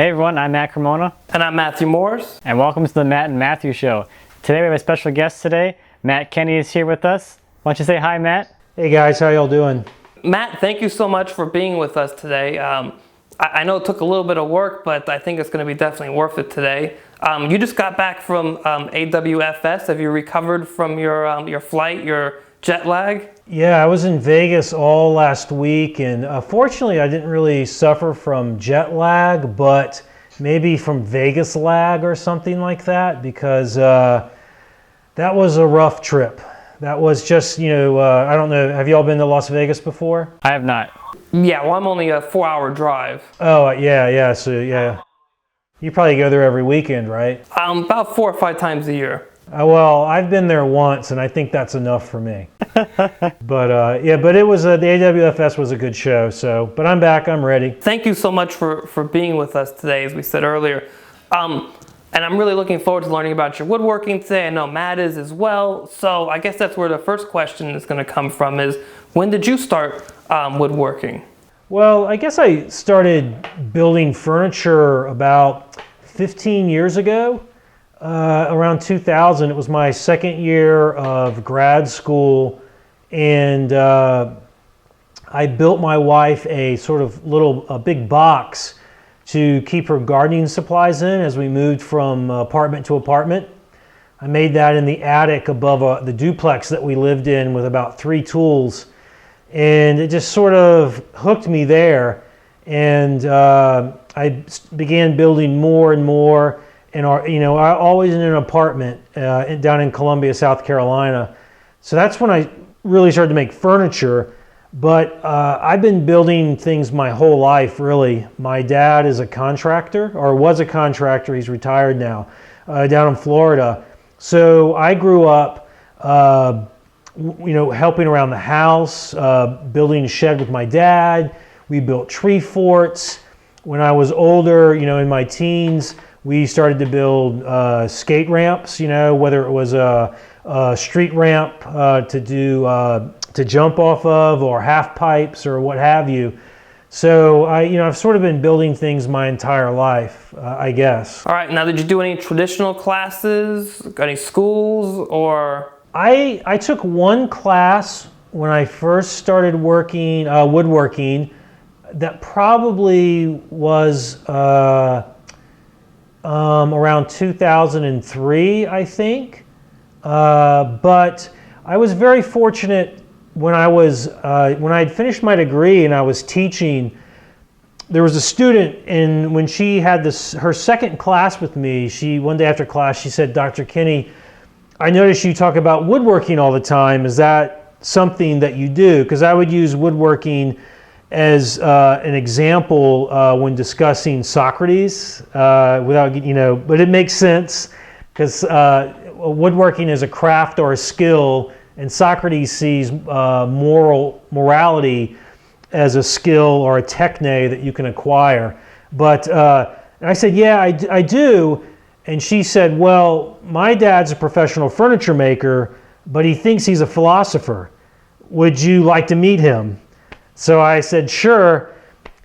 Hey everyone, I'm Matt Cremona. And I'm Matthew Morris. And welcome to the Matt and Matthew Show. Today we have a special guest today. Matt Kenney is here with us. Why don't you say hi, Matt? Hey guys, how y'all doing? Matt, thank you so much for being with us today. I know it took a little bit of work, but I think it's going to be definitely worth it today. You just got back from AWFS. Have you recovered from your flight, your jet lag? Yeah, I was in Vegas all last week, and fortunately I didn't really suffer from jet lag, but maybe from Vegas lag or something like that, because that was a rough trip. That was just, I don't know, have y'all been to Las Vegas before? I have not. Yeah, well, I'm only a 4-hour drive. Oh, yeah, so yeah. You probably go there every weekend, right? About 4 or 5 times a year. Well, I've been there once, and I think that's enough for me. But it was the AWFS was a good show. But I'm back. I'm ready. Thank you so much for being with us today, as we said earlier. And I'm really looking forward to learning about your woodworking today. I know Matt is as well. So I guess that's where the first question is going to come from: is when did you start woodworking? Well, I guess I started building furniture about 15 years ago. Around 2000, it was my second year of grad school, and I built my wife a sort of a big box to keep her gardening supplies in as we moved from apartment to apartment. I made that in the attic above the duplex that we lived in with about 3 tools, and it just sort of hooked me there, and I began building more and more. And I always in an apartment down in Columbia, South Carolina. So that's when I really started to make furniture. But I've been building things my whole life, really. My dad is a contractor, or was a contractor. He's retired now, down in Florida. So I grew up, helping around the house, building a shed with my dad. We built tree forts. When I was older, in my teens, we started to build skate ramps, whether it was a street ramp to jump off of, or half pipes, or what have you. So I've sort of been building things my entire life, I guess. All right. Now, did you do any traditional classes, any schools, or? I took one class when I first started working woodworking. That probably was around 2003, I think. But I was very fortunate when I had finished my degree and I was teaching. There was a student, and when she had her second class with me, one day after class, she said, "Dr. Kenney, I notice you talk about woodworking all the time. Is that something that you do?" Because I would use woodworking as an example when discussing Socrates, but it makes sense because woodworking is a craft or a skill, and Socrates sees morality as a skill or a techne that you can acquire. But and I said, "Yeah, I do." And she said, "Well, my dad's a professional furniture maker, but he thinks he's a philosopher. Would you like to meet him?" So I said, "Sure,"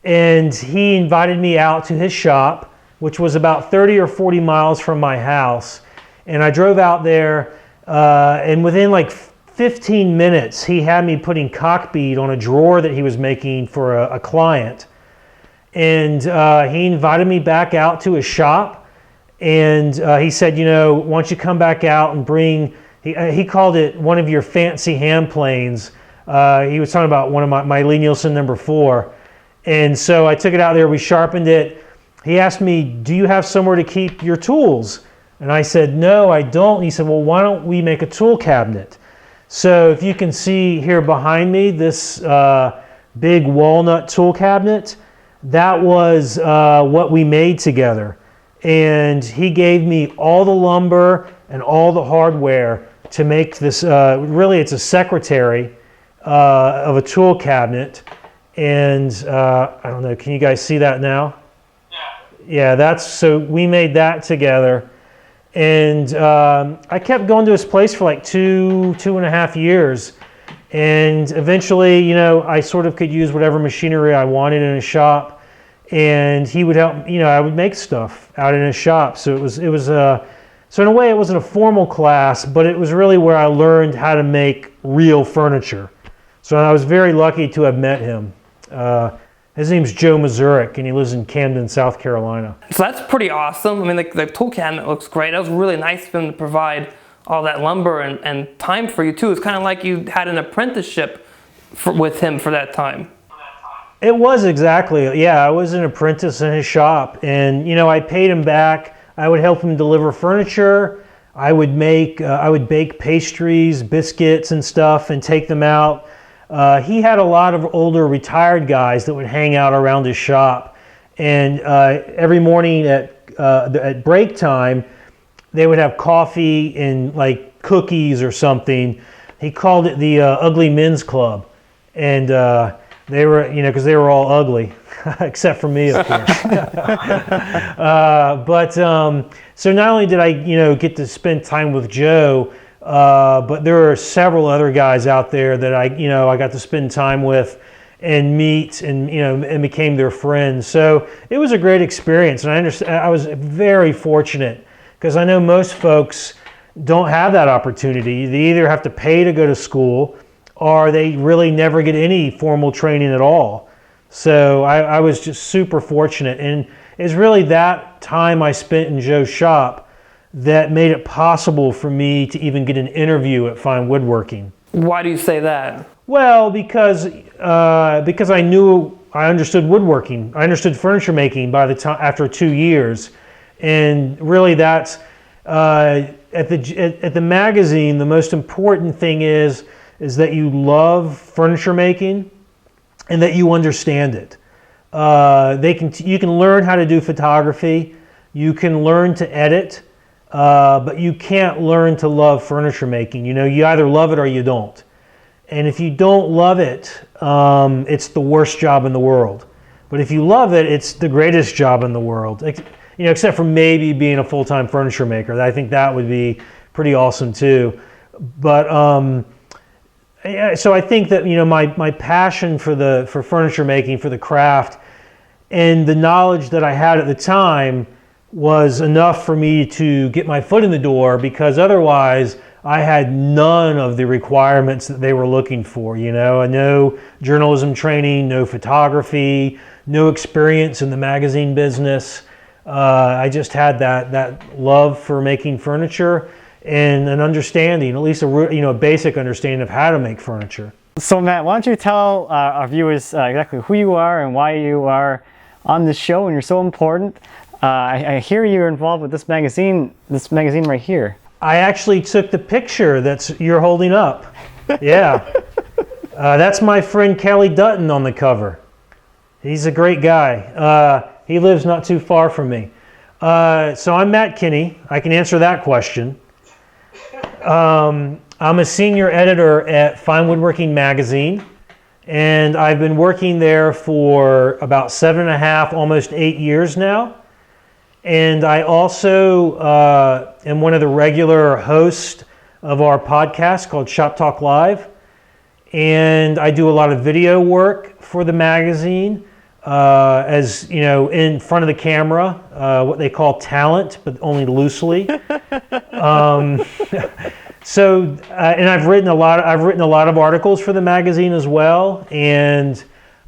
and he invited me out to his shop, which was about 30 or 40 miles from my house. And I drove out there, and within like 15 minutes, he had me putting caulk bead on a drawer that he was making for a client. And he invited me back out to his shop, and he said, "Why don't you come back out and bring," he called it one of your fancy hand planes. He was talking about one of my Lie-Nielsen number 4. And so I took it out there, we sharpened it. He asked me, "Do you have somewhere to keep your tools?" And I said, "No, I don't." He said, "Well, why don't we make a tool cabinet?" So if you can see here behind me, this big walnut tool cabinet, that was what we made together. And he gave me all the lumber and all the hardware to make this, really it's a secretary of a tool cabinet, and I don't know, can you guys see that now? Yeah, so we made that together, and I kept going to his place for like two and a half years, and eventually, I sort of could use whatever machinery I wanted in a shop, and he would help. I would make stuff out in his shop. So so in a way, it wasn't a formal class, but it was really where I learned how to make real furniture. So I was very lucky to have met him. His name's Joe Mazurek, and he lives in Camden, South Carolina. So that's pretty awesome. I mean, the tool cabinet looks great. That was really nice of him to provide all that lumber and time for you too. It's kind of like you had an apprenticeship with him for that time. It was exactly, yeah. I was an apprentice in his shop, and I paid him back. I would help him deliver furniture. I would bake pastries, biscuits, and stuff, and take them out. He had a lot of older retired guys that would hang out around his shop, and every morning at break time, they would have coffee and like cookies or something. He called it the Ugly Men's Club, and they were, because they were all ugly, except for me, of course. So not only did I, get to spend time with Joe, but there were several other guys out there that I got to spend time with and meet and became their friends. So it was a great experience, and I was very fortunate because I know most folks don't have that opportunity. They either have to pay to go to school or they really never get any formal training at all. So I was just super fortunate, and it's really that time I spent in Joe's shop that made it possible for me to even get an interview at Fine Woodworking. Why do you say that? Well, because I understood woodworking. I understood furniture making by the time after 2 years, and really that's at the magazine. The most important thing is that you love furniture making and that you understand it. You can learn how to do photography. You can learn to edit. But you can't learn to love furniture making. You either love it or you don't. And if you don't love it, it's the worst job in the world. But if you love it, it's the greatest job in the world. Except for maybe being a full-time furniture maker. I think that would be pretty awesome too. But so I think that my passion for furniture making, for the craft, and the knowledge that I had at the time was enough for me to get my foot in the door, because otherwise I had none of the requirements that they were looking for. No journalism training, no photography, no experience in the magazine business. I just had that love for making furniture and an understanding, at least a basic understanding of how to make furniture. So Matt, why don't you tell our viewers exactly who you are and why you are on this show and you're so important. I hear you're involved with this magazine right here. I actually took the picture you're holding up. Yeah. That's my friend Kelly Dutton on the cover. He's a great guy. He lives not too far from me. So I'm Matt Kenney. I can answer that question. I'm a senior editor at Fine Woodworking magazine, and I've been working there for about 7.5, almost 8 years now. And I also am one of the regular hosts of our podcast called Shop Talk Live. And I do a lot of video work for the magazine, as in front of the camera, what they call talent, but only loosely. And I've written a lot of articles for the magazine as well. And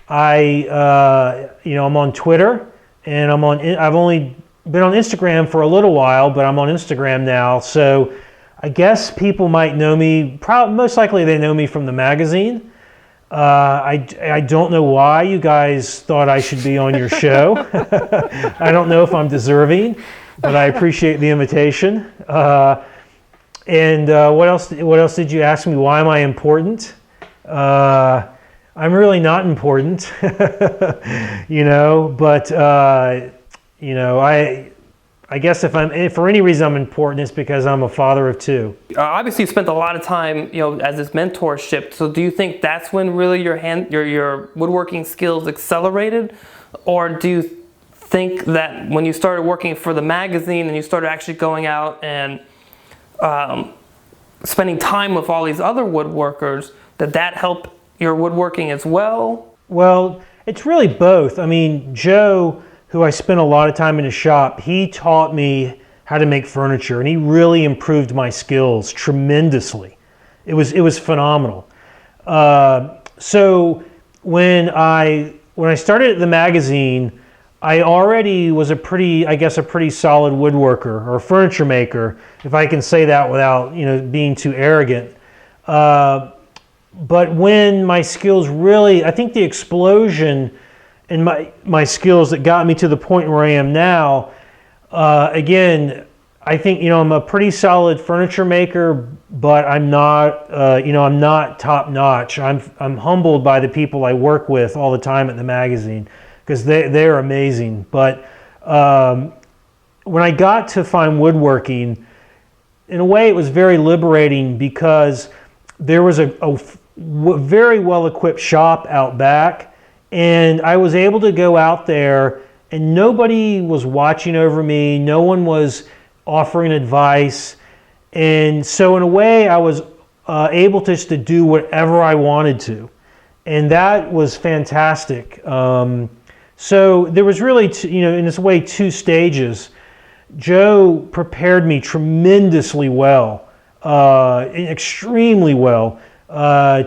I'm on Twitter, and I've only been on Instagram for a little while, but I'm on Instagram now. So I guess people might know me, most likely they know me from the magazine. I don't know why you guys thought I should be on your show. I don't know if I'm deserving, but I appreciate the invitation. And what else did you ask me? Why am I important? I'm really not important, but I guess if for any reason I'm important, it's because I'm a father of 2. Obviously, you spent a lot of time, as this mentorship. So, do you think that's when really your woodworking skills accelerated, or do you think that when you started working for the magazine and you started actually going out and spending time with all these other woodworkers, that helped your woodworking as well? Well, It's really both. I mean, Joe, who I spent a lot of time in his shop, he taught me how to make furniture, and he really improved my skills tremendously. It was phenomenal. So when I started at the magazine, I already was a pretty solid woodworker or furniture maker, if I can say that without being too arrogant. But when my skills really, I think the explosion in my skills that got me to the point where I am now, again, I think, I'm a pretty solid furniture maker, but I'm not, I'm not top notch. I'm humbled by the people I work with all the time at the magazine because they're amazing. But when I got to fine woodworking, in a way it was very liberating because there was a very well-equipped shop out back, and I was able to go out there and nobody was watching over me, no one was offering advice, and so in a way I was able just to do whatever I wanted to, and that was fantastic. So there was really, in this way, two stages. Joe prepared me tremendously well, extremely well, for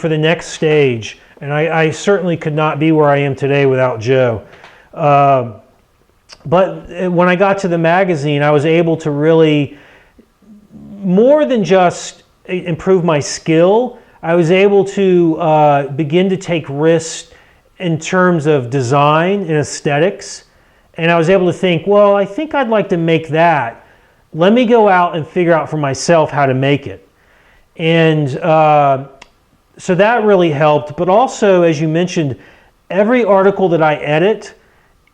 the next stage, and I certainly could not be where I am today without Joe. But when I got to the magazine, I was able to really, more than just improve my skill, I was able to begin to take risks in terms of design and aesthetics. And I was able to think, well, I think I'd like to make that. Let me go out and figure out for myself how to make it. And so that really helped. But also, as you mentioned, every article that I edit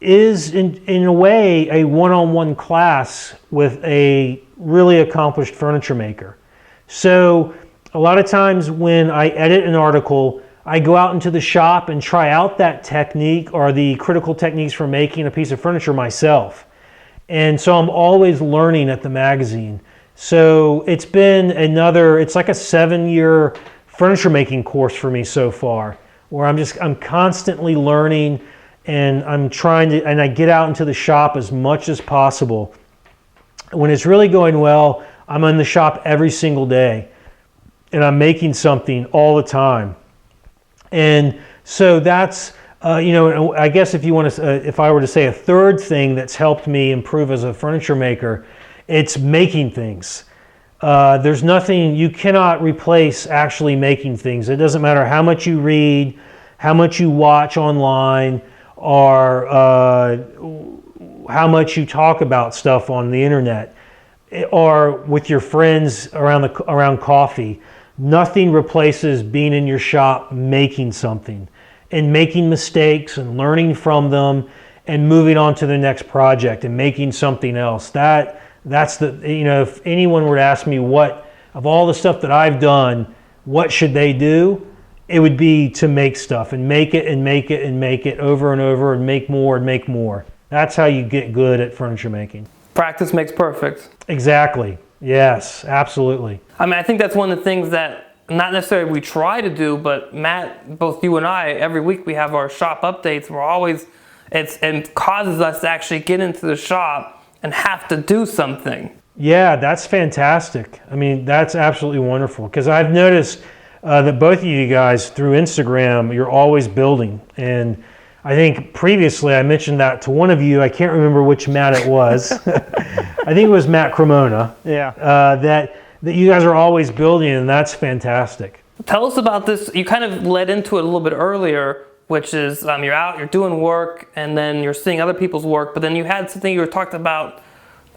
is in a way a one-on-one class with a really accomplished furniture maker. So a lot of times when I edit an article, I go out into the shop and try out that technique or the critical techniques for making a piece of furniture myself. And so I'm always learning at the magazine. So it's been it's like a 7-year furniture making course for me so far, where I'm constantly learning, and I get out into the shop as much as possible. When it's really going well, I'm in the shop every single day, and I'm making something all the time. And so that's, I guess if I were to say a third thing that's helped me improve as a furniture maker, it's making things. There's nothing, you cannot replace actually making things. It doesn't matter how much you read, how much you watch online, or how much you talk about stuff on the internet, or with your friends around coffee. Nothing replaces being in your shop making something and making mistakes and learning from them and moving on to the next project and making something else. That's the, if anyone were to ask me what, of all the stuff that I've done, what should they do? It would be to make stuff and make it and make it and make it over and over and make more and make more. That's how you get good at furniture making. Practice makes perfect. Exactly. Yes, absolutely. I mean, I think that's one of the things that not necessarily we try to do, but Matt, both you and I, every week we have our shop updates. We're always, it causes us to actually get into the shop and have to do something. Yeah, that's fantastic. I mean, that's absolutely wonderful, because I've noticed that both of you guys through Instagram, you're always building. And I think previously I mentioned that to one of you. I can't remember which Matt it was. I think it was Matt Cremona. Yeah. That you guys are always building, and that's fantastic. Tell us about this. You kind of led into it a little bit earlier, which is you're out, you're doing work, and then you're seeing other people's work, but then you had something you were talking about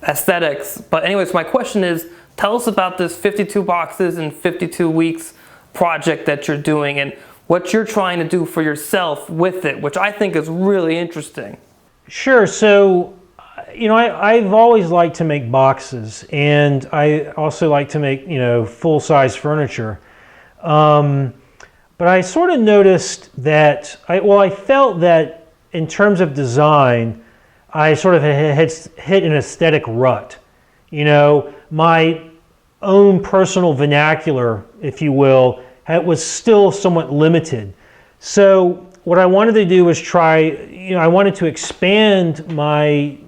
aesthetics. But anyways, my question is, tell us about this 52 boxes in 52 weeks project that you're doing and what you're trying to do for yourself with it, which I think is really interesting. Sure. So, I've always liked to make boxes, and I also like to make, full-size furniture. But I sort of noticed that, I felt that in terms of design, I sort of had hit an aesthetic rut. My own personal vernacular, if you will, was still somewhat limited. So what I wanted to do was try, I wanted to expand my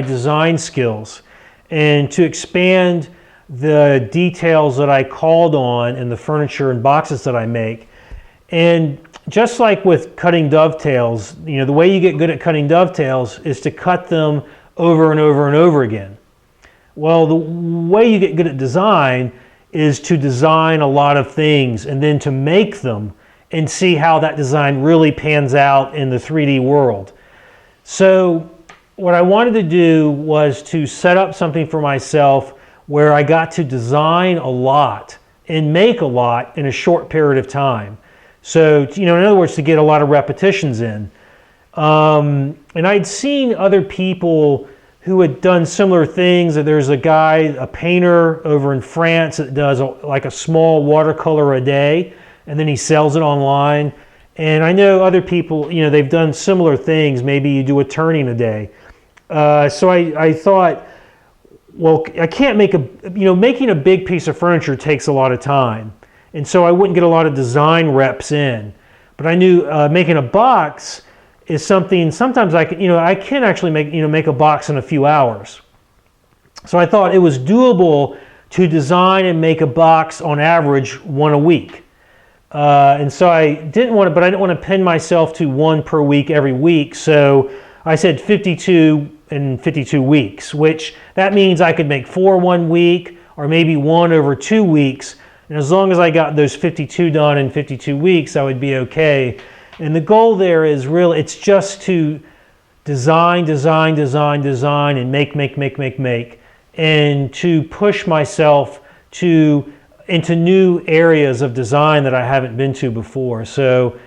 design skills and to expand the details that I called on in the furniture and boxes that I make. And just like with cutting dovetails, the way you get good at cutting dovetails is to cut them over and over and over again. Well, the way you get good at design is to design a lot of things and then to make them and see how that design really pans out in the 3D world. So what I wanted to do was to set up something for myself where I got to design a lot and make a lot in a short period of time. So, in other words, to get a lot of repetitions in. And I'd seen other people who had done similar things. There's a guy, a painter over in France that does like a small watercolor a day, and then he sells it online. And I know other people, they've done similar things. Maybe you do a turning a day. So I thought, well, I can't make making a big piece of furniture takes a lot of time. And so I wouldn't get a lot of design reps in. But I knew making a box is something, sometimes I can actually make a box in a few hours. So I thought it was doable to design and make a box on average one a week. And so I didn't want to pin myself to one per week every week. So I said 52 in 52 weeks, which that means I could make 4 1 week or maybe 1 over 2 weeks. And as long as I got those 52 done in 52 weeks, I would be okay. And the goal there is really, it's just to design, and make, and to push myself into new areas of design that I haven't been to before. So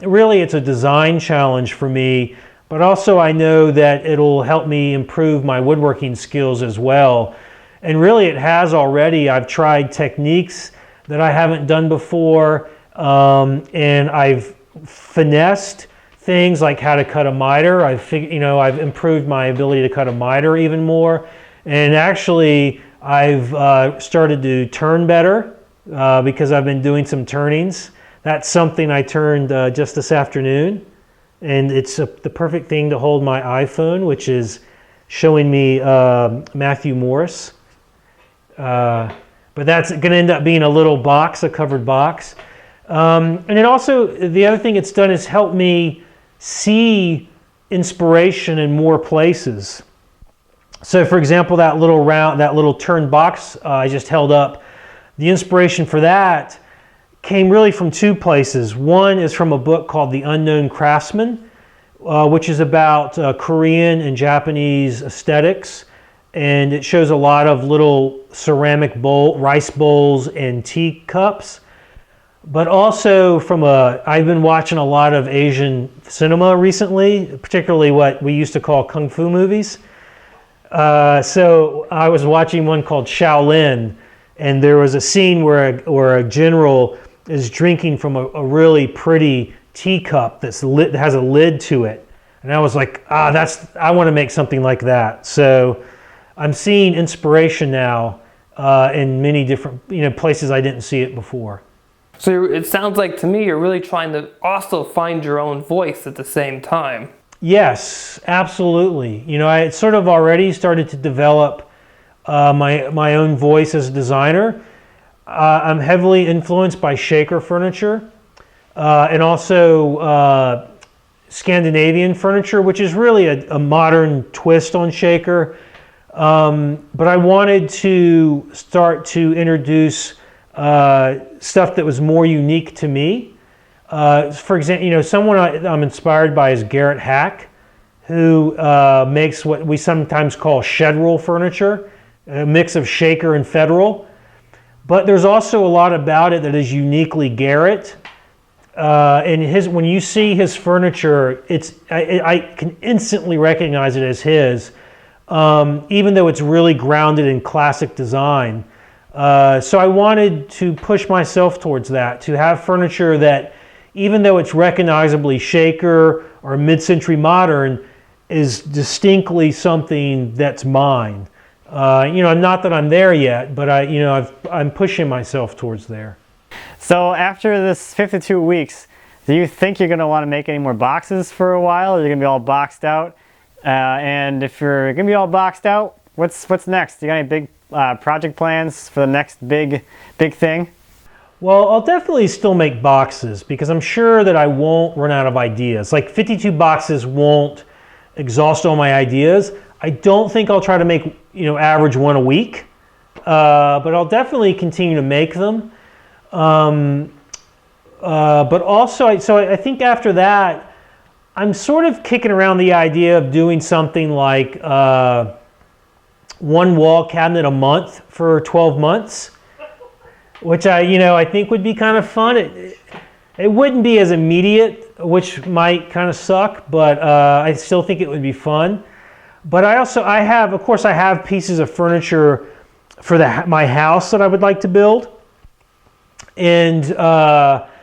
really it's a design challenge for me, but also I know that it'll help me improve my woodworking skills as well. And really it has already. I've tried techniques that I haven't done before, and I've finessed things like how to cut a miter. I've improved my ability to cut a miter even more. And actually I've started to turn better because I've been doing some turnings. That's something I turned just this afternoon. And it's the perfect thing to hold my iPhone, which is showing me Matthew Morris. But that's going to end up being a little box, a covered box. And it also, the other thing it's done is help me see inspiration in more places. So for example, that little turned box I just held up, the inspiration for that came really from 2 places. One is from a book called The Unknown Craftsman, which is about Korean and Japanese aesthetics. And it shows a lot of little ceramic rice bowls and tea cups. But also I've been watching a lot of Asian cinema recently, particularly what we used to call kung fu movies. So I was watching one called Shaolin, and there was a scene where a general is drinking from a really pretty teacup that has a lid to it. And I was like, I want to make something like that. So I'm seeing inspiration now in many different places I didn't see it before. So it sounds like to me you're really trying to also find your own voice at the same time. Yes, absolutely. I had sort of already started to develop my own voice as a designer. I'm heavily influenced by Shaker furniture and also Scandinavian furniture, which is really a modern twist on Shaker. But I wanted to start to introduce stuff that was more unique to me. For example, someone I'm inspired by is Garrett Hack, who makes what we sometimes call shedral furniture, a mix of Shaker and Federal. But there's also a lot about it that is uniquely Garrett. And when you see his furniture, I can instantly recognize it as his, even though it's really grounded in classic design. So I wanted to push myself towards that, to have furniture that, even though it's recognizably Shaker or mid-century modern, is distinctly something that's mine. Not that I'm there yet, but I'm pushing myself towards there. So after this 52 weeks, Do you think you're going to want to make any more boxes for a while, or you're going to be all boxed out? And if you're going to be all boxed out, what's next? You got any big project plans for the next big thing? Well, I'll definitely still make boxes because I'm sure that I won't run out of ideas. Like 52 boxes won't exhaust all my ideas. I don't think I'll try to make, average one a week, but I'll definitely continue to make them. But also, I think after that, I'm sort of kicking around the idea of doing something like one wall cabinet a month for 12 months. Which I think would be kind of fun. It wouldn't be as immediate, which might kind of suck, but I still think it would be fun. But I have pieces of furniture for my house that I would like to build. And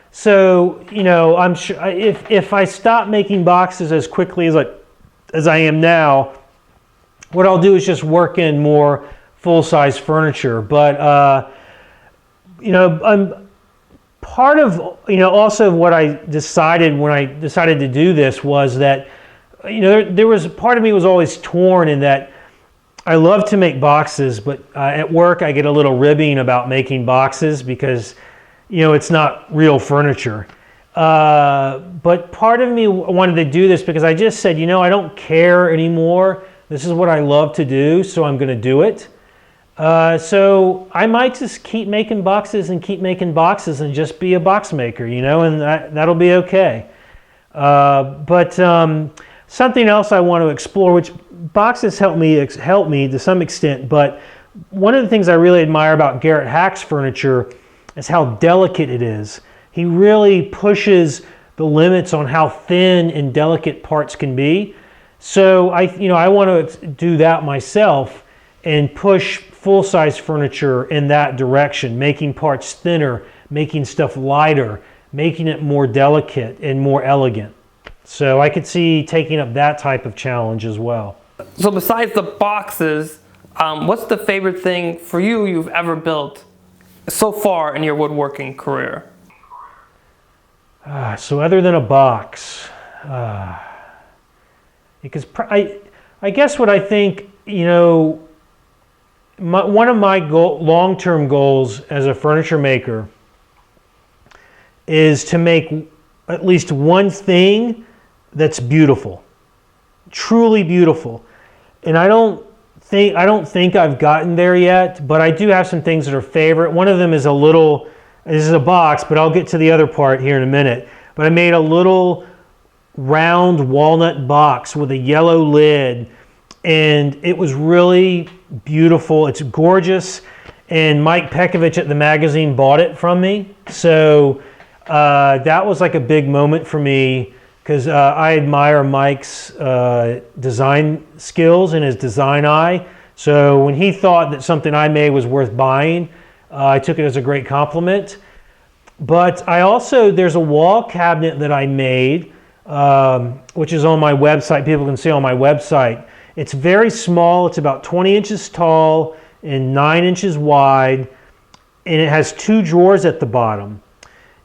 so I'm sure if I stop making boxes as quickly as I am now, what I'll do is just work in more full-size furniture. But I'm part of, also what I decided when I decided to do this was that, there was part of me was always torn in that I love to make boxes, but at work I get a little ribbing about making boxes because, it's not real furniture. But part of me wanted to do this because I just said, I don't care anymore. This is what I love to do, so I'm going to do it. So I might just keep making boxes and just be a box maker, and that'll be okay. But something else I want to explore, which boxes help me to some extent, but one of the things I really admire about Garrett Hack's furniture is how delicate it is. He really pushes the limits on how thin and delicate parts can be. So I want to do that myself and push full-size furniture in that direction, making parts thinner, making stuff lighter, making it more delicate and more elegant. So I could see taking up that type of challenge as well. So besides the boxes, what's the favorite thing for you've ever built so far in your woodworking career? So other than a box, because I guess what I think, one of my long-term goals as a furniture maker is to make at least one thing that's beautiful, truly beautiful. And I don't think I've gotten there yet, but I do have some things that are favorite. One of them is this is a box, but I'll get to the other part here in a minute. But I made a little round walnut box with a yellow lid, and it was really beautiful. It's gorgeous, and Mike Pekovich at the magazine bought it from me. So that was like a big moment for me because I admire Mike's design skills and his design eye. So when he thought that something I made was worth buying, I took it as a great compliment. But there's a wall cabinet that I made, which is on my website. People can see on my website. It's very small. It's about 20 inches tall and 9 inches wide, and it has 2 drawers at the bottom.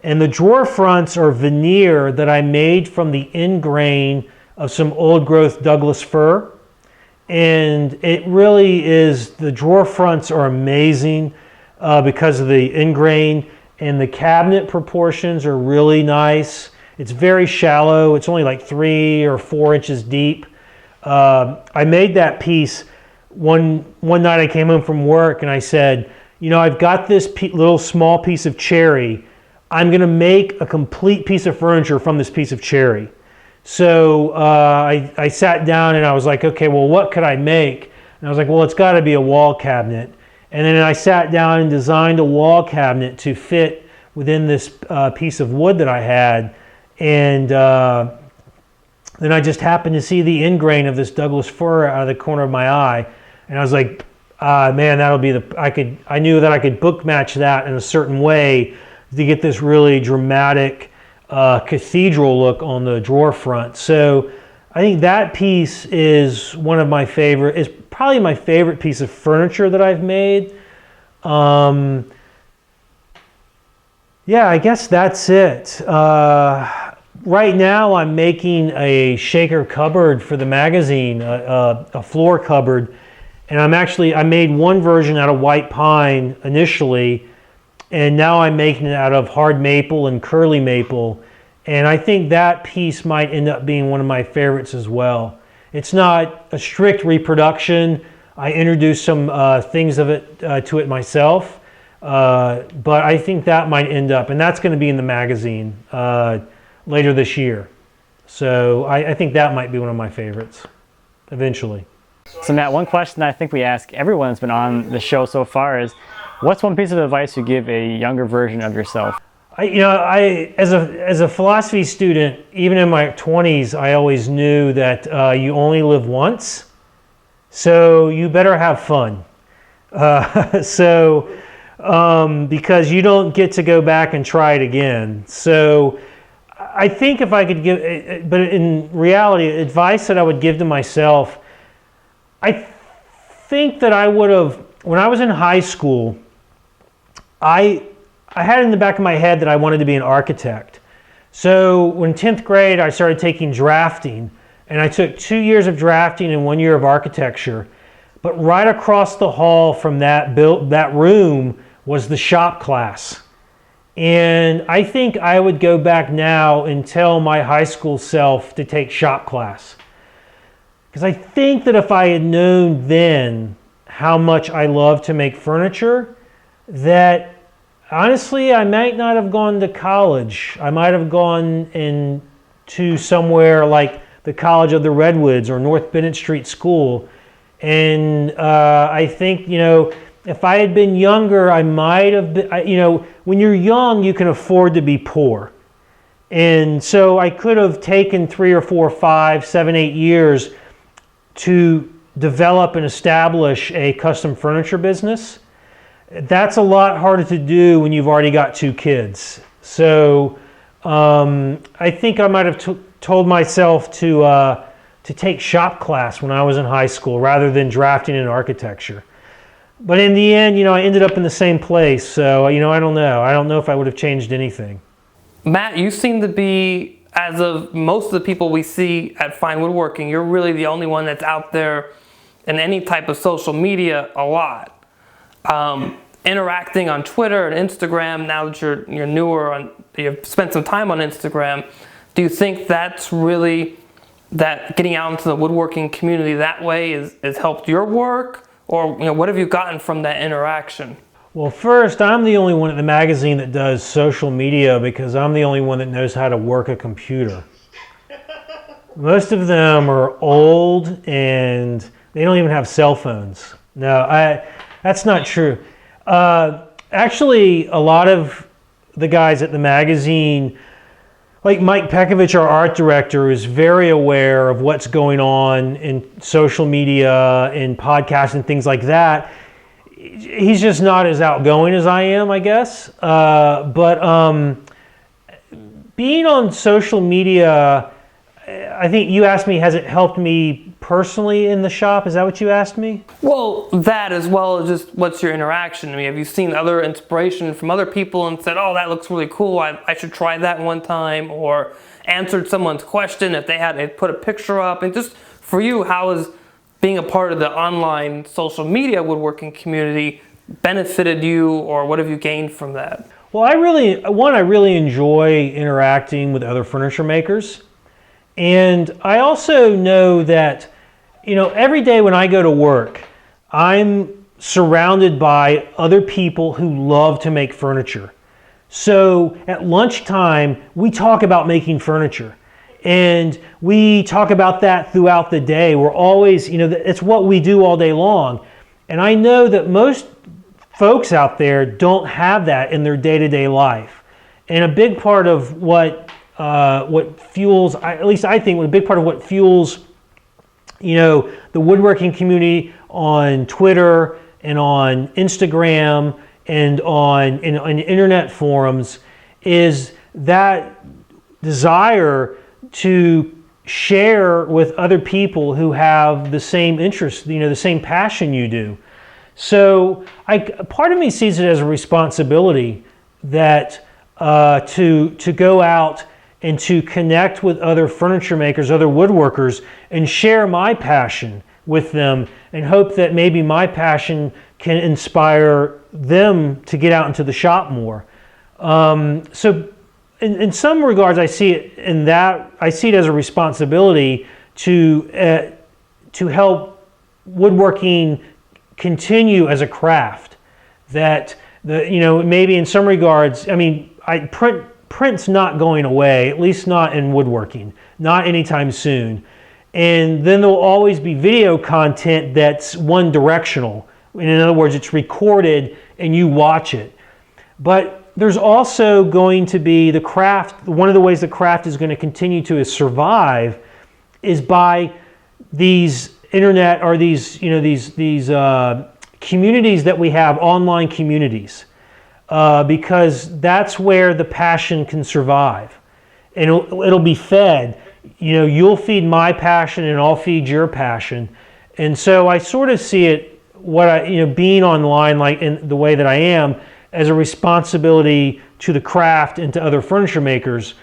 And the drawer fronts are veneer that I made from the end grain of some old growth Douglas fir. And it really is, the drawer fronts are amazing because of the end grain, and the cabinet proportions are really nice. It's very shallow. It's only like 3 or 4 inches deep. I made that piece one night. I came home from work and I said, I've got this little small piece of cherry. I'm going to make a complete piece of furniture from this piece of cherry. So I sat down and I was like, okay, well, what could I make? And I was like, well, it's got to be a wall cabinet. And then I sat down and designed a wall cabinet to fit within this piece of wood that I had. And then I just happened to see the end grain of this Douglas fir out of the corner of my eye. And I was like, man, that'll be I knew that I could book match that in a certain way to get this really dramatic cathedral look on the drawer front. So I think that piece is probably my favorite piece of furniture that I've made. Yeah, I guess that's it. Right now I'm making a shaker cupboard for the magazine, a floor cupboard, and I made one version out of white pine initially, and now I'm making it out of hard maple and curly maple, and I think that piece might end up being one of my favorites as well. It's not a strict reproduction. I introduced some things of it to it myself, but I think that might end up, and that's going to be in the magazine later this year. So I think that might be one of my favorites eventually. So Matt, one question I think we ask everyone that's been on the show so far is, what's one piece of advice you give a younger version of yourself? As a philosophy student, even in my 20s, I always knew that you only live once, so you better have fun. Because you don't get to go back and try it again. So I think if I could give, but in reality, advice that I would give to myself, I think that I would have, when I was in high school, I had in the back of my head that I wanted to be an architect. So when 10th grade, I started taking drafting, and I took 2 years of drafting and 1 year of architecture. But right across the hall from that room was the shop class. And I think I would go back now and tell my high school self to take shop class. Because I think that if I had known then how much I love to make furniture, that honestly, I might not have gone to college. I might have gone into somewhere like the College of the Redwoods or North Bennett Street School. And I think, if I had been younger, I might have been, when you're young, you can afford to be poor. And so I could have taken 3 or 4, 5, 7, 8 years to develop and establish a custom furniture business. That's a lot harder to do when you've already got 2 kids. So I think I might have told myself to take shop class when I was in high school rather than drafting in architecture. But in the end, I ended up in the same place. So, I don't know. I don't know if I would have changed anything. Matt, you seem to be, as of most of the people we see at Fine Woodworking, you're really the only one that's out there in any type of social media a lot. Interacting on Twitter and Instagram, now that you're newer, you've spent some time on Instagram, do you think that's really, that getting out into the woodworking community that way has helped your work? Or what have you gotten from that interaction? Well, first, I'm the only one at the magazine that does social media because I'm the only one that knows how to work a computer. Most of them are old and they don't even have cell phones. No, that's not true. Actually, a lot of the guys at the magazine, like Mike Pekovich, our art director, is very aware of what's going on in social media and podcasts and things like that. He's just not as outgoing as I am, I guess. But being on social media, I think you asked me, has it helped me personally in the shop? Is that what you asked me? Well, that as well as just what's your interaction? I mean, have you seen other inspiration from other people and said, oh, that looks really cool, I should try that one time, or answered someone's question if they put a picture up? And just for you, how has being a part of the online social media woodworking community benefited you, or what have you gained from that? Well, I really enjoy interacting with other furniture makers. And I also know that, every day when I go to work, I'm surrounded by other people who love to make furniture. So at lunchtime, we talk about making furniture. And we talk about that throughout the day. We're always, it's what we do all day long. And I know that most folks out there don't have that in their day-to-day life. And a big part of what fuels, at least I think, a big part of what fuels, the woodworking community on Twitter and on Instagram and on internet forums is that desire to share with other people who have the same interest, the same passion you do. So part of me sees it as a responsibility that to go out and to connect with other furniture makers, other woodworkers, and share my passion with them, and hope that maybe my passion can inspire them to get out into the shop more. So in some regards, I see it in that, I see it as a responsibility to help woodworking continue as a craft. That maybe in some regards, I mean, print's not going away, at least not in woodworking, not anytime soon. And then there'll always be video content that's one directional. In other words, it's recorded and you watch it. But there's also going to be the craft. One of the ways the craft is going to continue to survive is by these internet, or these communities that we have, online communities, because that's where the passion can survive, and it'll be fed. You'll feed my passion, and I'll feed your passion, and so I sort of see it, being online, like in the way that I am, as a responsibility to the craft and to other furniture makers.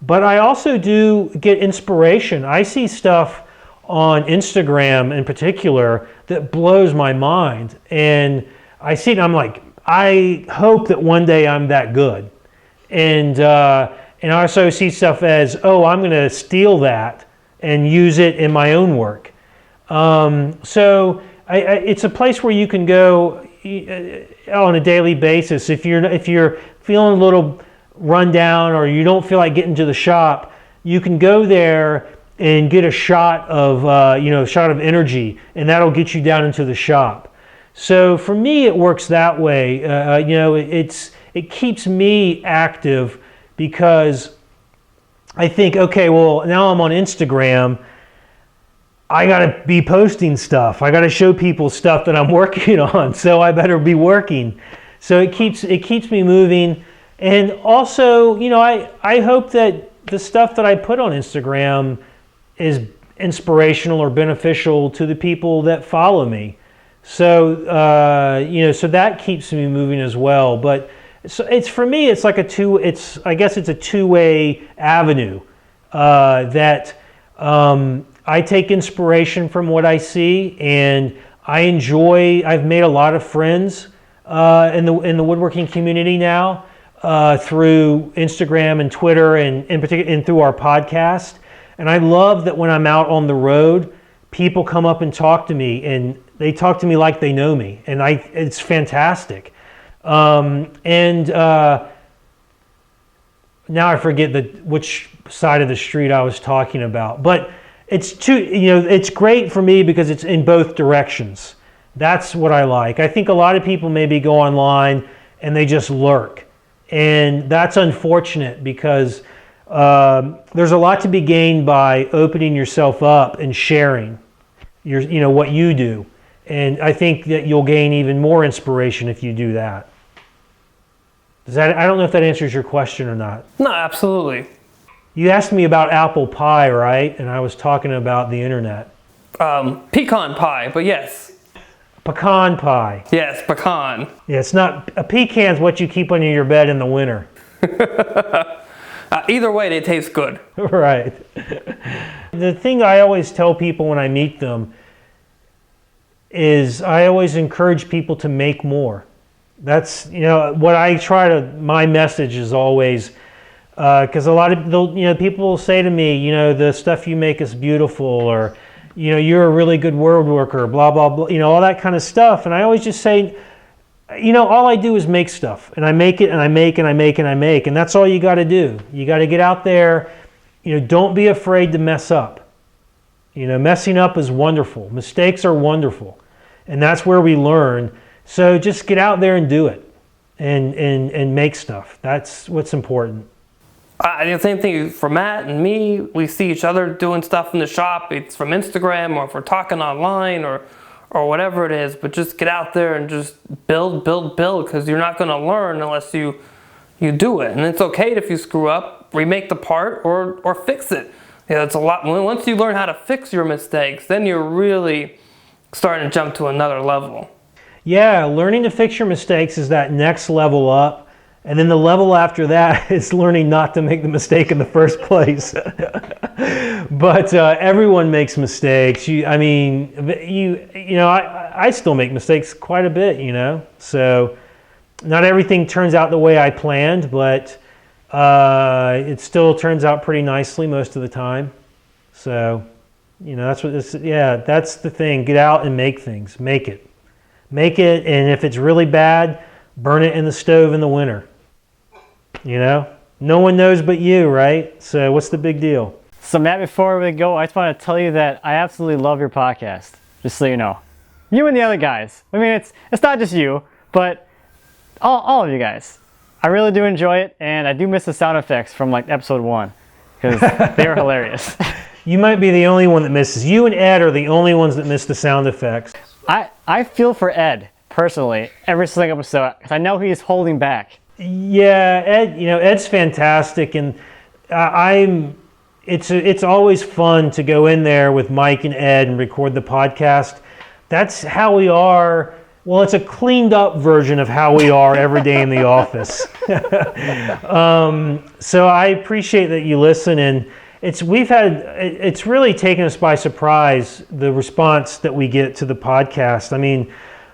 But I also do get inspiration. I see stuff on Instagram in particular that blows my mind, and I see it and I'm like, I hope that one day I'm that good. And I also see stuff as, I'm going to steal that and use it in my own work. So it's a place where you can go on a daily basis. If you're feeling a little run down, or you don't feel like getting to the shop, you can go there and get a shot of energy, and that'll get you down into the shop. So for me, it works that way. It keeps me active, because I think, okay, well, now I'm on Instagram, I gotta be posting stuff. I gotta show people stuff that I'm working on, so I better be working. So it keeps me moving. And also, I hope that the stuff that I put on Instagram is inspirational or beneficial to the people that follow me. So so that keeps me moving as well. But it's for me, it's like a two-way avenue, that I take inspiration from what I see, and I've made a lot of friends in the woodworking community now, through Instagram and Twitter, and in particular, and through our podcast. And I love that when I'm out on the road, people come up and talk to me, and they talk to me like they know me, and it's fantastic. Now I forget which side of the street I was talking about, but it's great for me because it's in both directions. That's what I like. I think a lot of people maybe go online and they just lurk, and that's unfortunate, because there's a lot to be gained by opening yourself up and sharing what you do. And I think that you'll gain even more inspiration if you do that. I don't know if that answers your question or not. No, absolutely. You asked me about apple pie, right? And I was talking about the internet. Pecan pie, but yes. Pecan pie. Yes, pecan. Yeah, it's not, a pecan's what you keep under your bed in the winter. Either way, they taste good. Right. The thing I always tell people when I meet them is I always encourage people to make more. That's, what I my message is always, because a lot of, people will say to me, the stuff you make is beautiful, or, you're a really good woodworker, blah, blah, blah, all that kind of stuff. And I always just say, all I do is make stuff, and I make it, and I make, and I make, and I make, and that's all you got to do. You got to get out there, don't be afraid to mess up. Messing up is wonderful. Mistakes are wonderful, and that's where we learn. So just get out there and do it, and make stuff. That's what's important. The same thing for Matt and me. We see each other doing stuff in the shop. It's from Instagram, or if we're talking online, or whatever it is. But just get out there and just build, because you're not going to learn unless you do it. And it's okay if you screw up, remake the part, or fix it. It's a lot. Once you learn how to fix your mistakes, then you're really starting to jump to another level. Yeah, learning to fix your mistakes is that next level up. And then the level after that is learning not to make the mistake in the first place. But everyone makes mistakes. I still make mistakes quite a bit, So not everything turns out the way I planned, but it still turns out pretty nicely most of the time. So, that's what this. Yeah, that's the thing. Get out and make things. Make it, and if it's really bad, burn it in the stove in the winter. No one knows but you, right? So what's the big deal? So Matt, before we go, I just want to tell you that I absolutely love your podcast. Just so you know, you and the other guys. I mean, it's not just you, but all of you guys. I really do enjoy it, and I do miss the sound effects from like episode 1 because they were hilarious. You might be the only one that misses. You and Ed are the only ones that miss the sound effects. I feel for Ed personally every single episode because I know he's holding back. Yeah, Ed. Ed's fantastic, and it's always fun to go in there with Mike and Ed and record the podcast. That's how we are. Well, it's a cleaned up version of how we are every day in the office. So I appreciate that you listen, and it's really taken us by surprise, the response that we get to the podcast. I mean,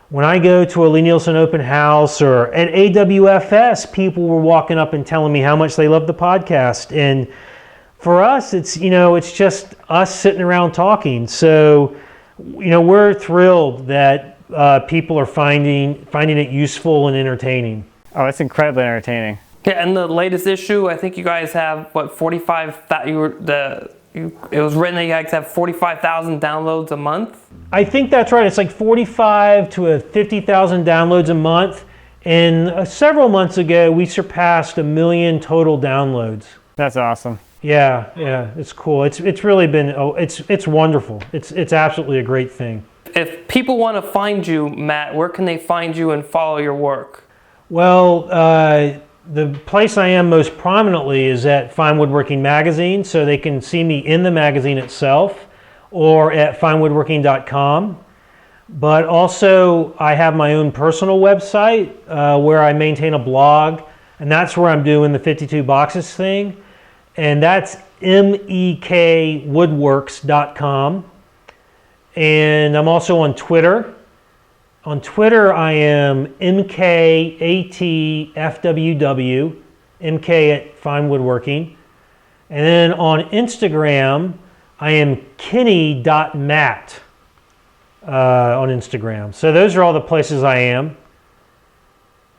when I go to a Lee Nielsen open house or at AWFS, people were walking up and telling me how much they love the podcast. And for us, it's just us sitting around talking. So, we're thrilled that people are finding it useful and entertaining. Oh, it's incredibly entertaining. Yeah, and the latest issue, I think you guys have 45. It was written that you guys have 45,000 downloads a month. I think that's right. It's like 45 to 50,000 downloads a month. And several months ago, we surpassed 1 million total downloads. That's awesome. Yeah, it's cool. It's really been it's wonderful. It's absolutely a great thing. If people want to find you, Matt, where can they find you and follow your work? Well, the place I am most prominently is at Fine Woodworking Magazine, so they can see me in the magazine itself or at finewoodworking.com. But also, I have my own personal website where I maintain a blog, and that's where I'm doing the 52 boxes thing. And that's mekwoodworks.com. And I'm also on Twitter. On Twitter, I am MKATFWW, MK at Fine Woodworking. And then on Instagram, I am Kenney.Matt on Instagram. So those are all the places I am.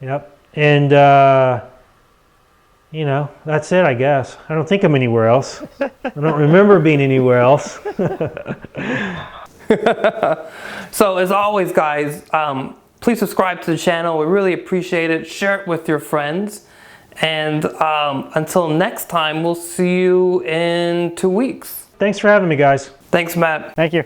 Yep. And, that's it, I guess. I don't think I'm anywhere else. I don't remember being anywhere else. So as always, guys, please subscribe to the channel. We really appreciate it. Share it with your friends. And until next time, we'll see you in 2 weeks. Thanks for having me, guys. Thanks, Matt. Thank you.